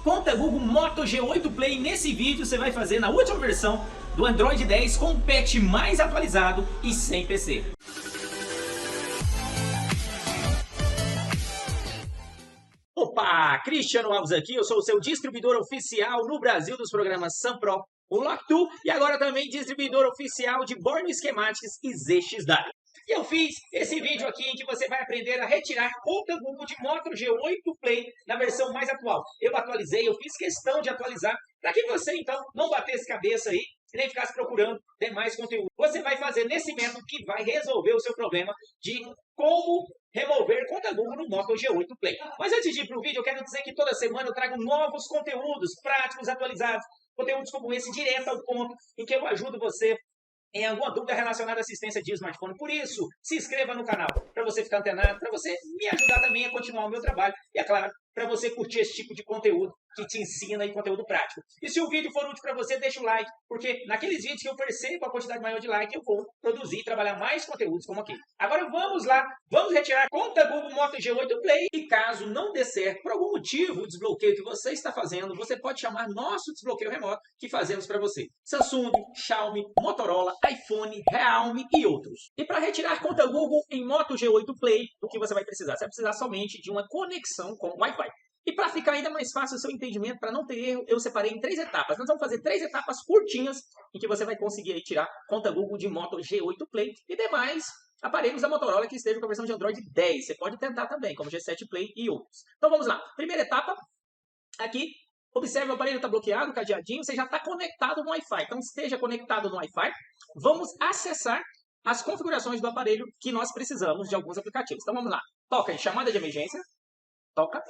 conta Google Moto G8 Play. Nesse vídeo você vai fazer na última versão do Android 10 com o patch mais atualizado e sem PC. Opa, Cristiano Alves aqui, eu sou o seu distribuidor oficial no Brasil dos programas SunPro, Unlock2 e agora também distribuidor oficial de Born Schematics e ZXW. E eu fiz esse vídeo aqui em que você vai aprender a retirar conta Google de Moto G8 Play na versão mais atual. Eu atualizei, eu fiz questão de atualizar para que você então não batesse cabeça aí e nem ficasse procurando demais conteúdo. Você vai fazer nesse método que vai resolver o seu problema de como remover conta Google no Moto G8 Play. Mas antes de ir para o vídeo, eu quero dizer que toda semana eu trago novos conteúdos práticos, atualizados, conteúdos como esse, direto ao ponto, em que eu ajudo você em alguma dúvida relacionada à assistência de smartphone. Por isso, se inscreva no canal, para você ficar antenado, para você me ajudar também a continuar o meu trabalho. E, é claro, para você curtir esse tipo de conteúdo que te ensina e conteúdo prático. E se o vídeo for útil para você, deixa o like, porque naqueles vídeos que eu percebo a quantidade maior de like, eu vou produzir e trabalhar mais conteúdos como aqui. Agora vamos lá, vamos retirar conta Google Moto G8 Play. E caso não dê certo, por algum motivo, o desbloqueio que você está fazendo, você pode chamar nosso desbloqueio remoto que fazemos para você. Samsung, Xiaomi, Motorola, iPhone, Realme e outros. E para retirar conta Google em Moto G8 Play, o que você vai precisar? Você vai precisar somente de uma conexão com Wi-Fi. E para ficar ainda mais fácil o seu entendimento, para não ter erro, eu separei em 3 etapas. Nós vamos fazer 3 etapas curtinhas em que você vai conseguir aí tirar conta Google de Moto G8 Play e demais aparelhos da Motorola que estejam com a versão de Android 10. Você pode tentar também, como G7 Play e outros. Então vamos lá. Primeira etapa, aqui, observe o aparelho está bloqueado, cadeadinho, você já está conectado no Wi-Fi. Então esteja conectado no Wi-Fi. Vamos acessar as configurações do aparelho que nós precisamos de alguns aplicativos. Então vamos lá. Toca em chamada de emergência. Toca.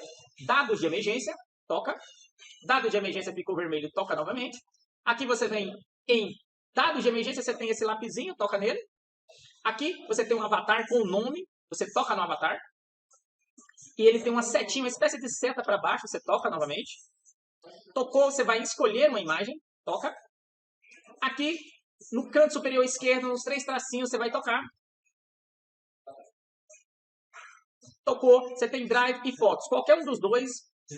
Dados de emergência, toca. Dado de emergência ficou vermelho, toca novamente. Aqui você vem em dados de emergência, você tem esse lapisinho, toca nele. Aqui você tem um avatar com o nome, você toca no avatar. E ele tem uma setinha, uma espécie de seta para baixo, você toca novamente. Tocou, você vai escolher uma imagem, toca. Aqui no canto superior esquerdo, nos 3 tracinhos, você vai tocar. Tocou, você tem Drive e Fotos. Qualquer um dos dois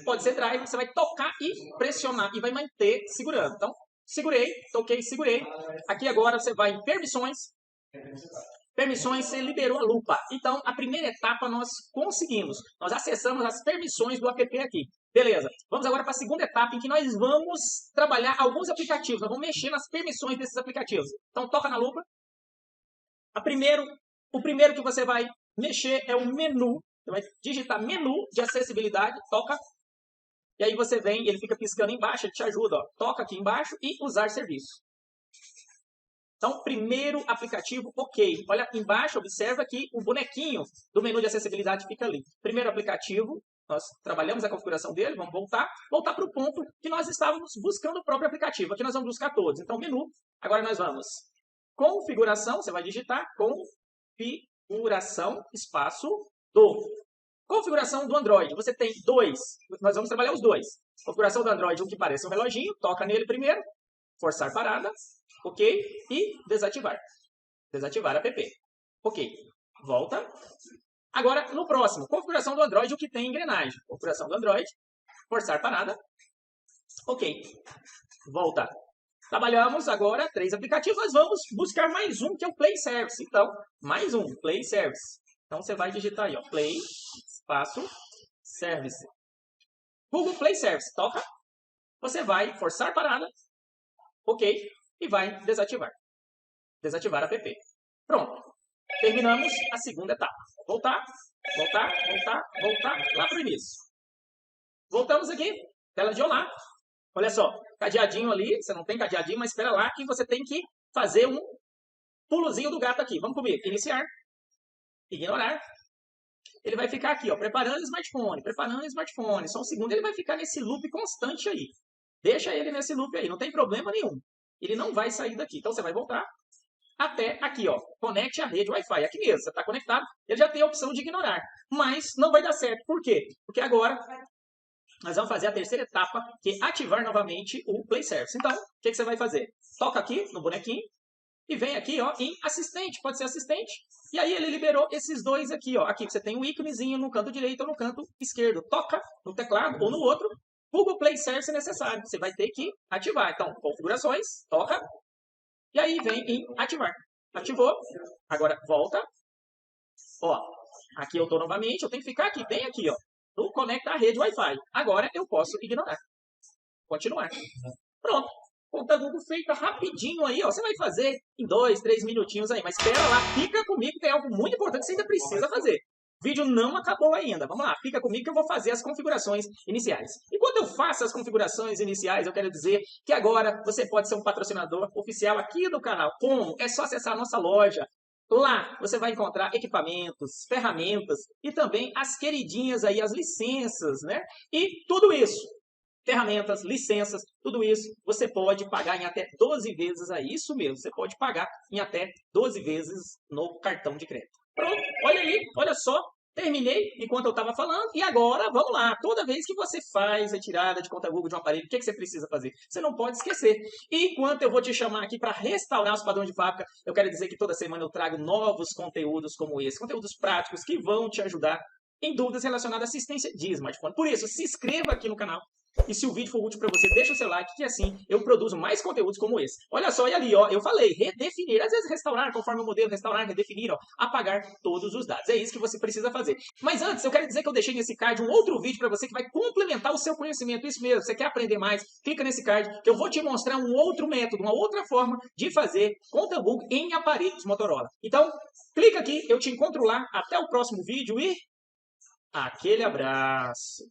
pode ser Drive, você vai tocar e pressionar e vai manter segurando. Então, segurei, toquei, segurei. Aqui agora você vai em Permissões. Permissões, você liberou a lupa. Então, a primeira etapa nós conseguimos. Nós acessamos as permissões do app aqui. Beleza. Vamos agora para a segunda etapa em que nós vamos trabalhar alguns aplicativos. Nós vamos mexer nas permissões desses aplicativos. Então, toca na lupa. O primeiro que você vai mexer é o menu. Você vai digitar menu de acessibilidade, toca, e aí você vem, ele fica piscando embaixo, ele te ajuda, ó, toca aqui embaixo e usar serviço. Então, primeiro aplicativo, ok. Olha embaixo, observa que o bonequinho do menu de acessibilidade fica ali. Primeiro aplicativo, nós trabalhamos a configuração dele, vamos voltar para o ponto que nós estávamos buscando o próprio aplicativo. Aqui nós vamos buscar todos. Então, menu, agora nós vamos configuração, você vai digitar configuração, espaço, configuração do Android. Você tem 2. Nós vamos trabalhar os 2. Configuração do Android, um que parece um reloginho. Toca nele primeiro. Forçar parada. Ok. E desativar. Desativar app. Ok. Volta. Agora, no próximo. Configuração do Android, o que tem engrenagem. Configuração do Android. Forçar parada. Ok. Volta. Trabalhamos agora 3 aplicativos. Nós vamos buscar mais um, que é o Play Service. Então, mais um. Play Service. Então, você vai digitar aí, ó, Play, espaço, Service. Google Play Service, toca. Você vai forçar parada, ok, e vai desativar. Desativar app. Pronto. Terminamos a segunda etapa. Voltar, voltar, voltar, voltar, lá para o início. Voltamos aqui, tela de olá. Olha só, cadeadinho ali, você não tem cadeadinho, mas espera lá que você tem que fazer um pulozinho do gato aqui. Vamos comigo, iniciar. Ignorar. Ele vai ficar aqui, ó, preparando o smartphone. Só um segundo, ele vai ficar nesse loop constante aí. Deixa ele nesse loop aí, não tem problema nenhum. Ele não vai sair daqui. Então, você vai voltar até aqui, ó. Conecte a rede Wi-Fi. Aqui mesmo, você está conectado. Ele já tem a opção de ignorar. Mas não vai dar certo. Por quê? Porque agora nós vamos fazer a terceira etapa, que é ativar novamente o Play Service. Então, o que você vai fazer? Toca aqui no bonequinho. E vem aqui, ó, em assistente, pode ser assistente. E aí ele liberou esses 2 aqui, ó. Aqui você tem um íconezinho no canto direito ou no canto esquerdo. Toca no teclado ou no outro Google Play Share se necessário. Você vai ter que ativar. Então, configurações, toca, e aí vem em ativar. Ativou, agora volta. Ó, aqui eu estou novamente, eu tenho que ficar aqui, bem aqui, ó, no conecta à rede Wi-Fi. Agora eu posso ignorar. Continuar. Pronto. Conta Google feita rapidinho aí, ó. Você vai fazer em 2, 3 minutinhos aí. Mas espera lá, fica comigo, tem algo muito importante que você ainda precisa fazer. O vídeo não acabou ainda. Vamos lá, fica comigo que eu vou fazer as configurações iniciais. Enquanto eu faço as configurações iniciais, eu quero dizer que agora você pode ser um patrocinador oficial aqui do canal. Como? É só acessar a nossa loja. Lá você vai encontrar equipamentos, ferramentas e também as queridinhas aí, as licenças, né? E tudo isso, ferramentas, licenças, tudo isso você pode pagar em até 12 vezes aí. Isso mesmo, você pode pagar em até 12 vezes no cartão de crédito. Pronto, olha aí, olha só. Terminei enquanto eu estava falando e agora, vamos lá, toda vez que você faz retirada de conta Google de um aparelho, o que você precisa fazer? Você não pode esquecer. E enquanto eu vou te chamar aqui para restaurar os padrões de fábrica, eu quero dizer que toda semana eu trago novos conteúdos como esse, conteúdos práticos que vão te ajudar em dúvidas relacionadas à assistência de smartphone. Por isso, se inscreva aqui no canal. E se o vídeo for útil para você, deixa o seu like, que assim eu produzo mais conteúdos como esse. Olha só, e ali, ó, eu falei, redefinir. Às vezes restaurar, conforme o modelo, restaurar, redefinir, ó, apagar todos os dados. É isso que você precisa fazer. Mas antes, eu quero dizer que eu deixei nesse card um outro vídeo para você que vai complementar o seu conhecimento. Isso mesmo, você quer aprender mais, clica nesse card que eu vou te mostrar um outro método, uma outra forma de fazer conta Google em aparelhos Motorola. Então, clica aqui, eu te encontro lá. Até o próximo vídeo e aquele abraço.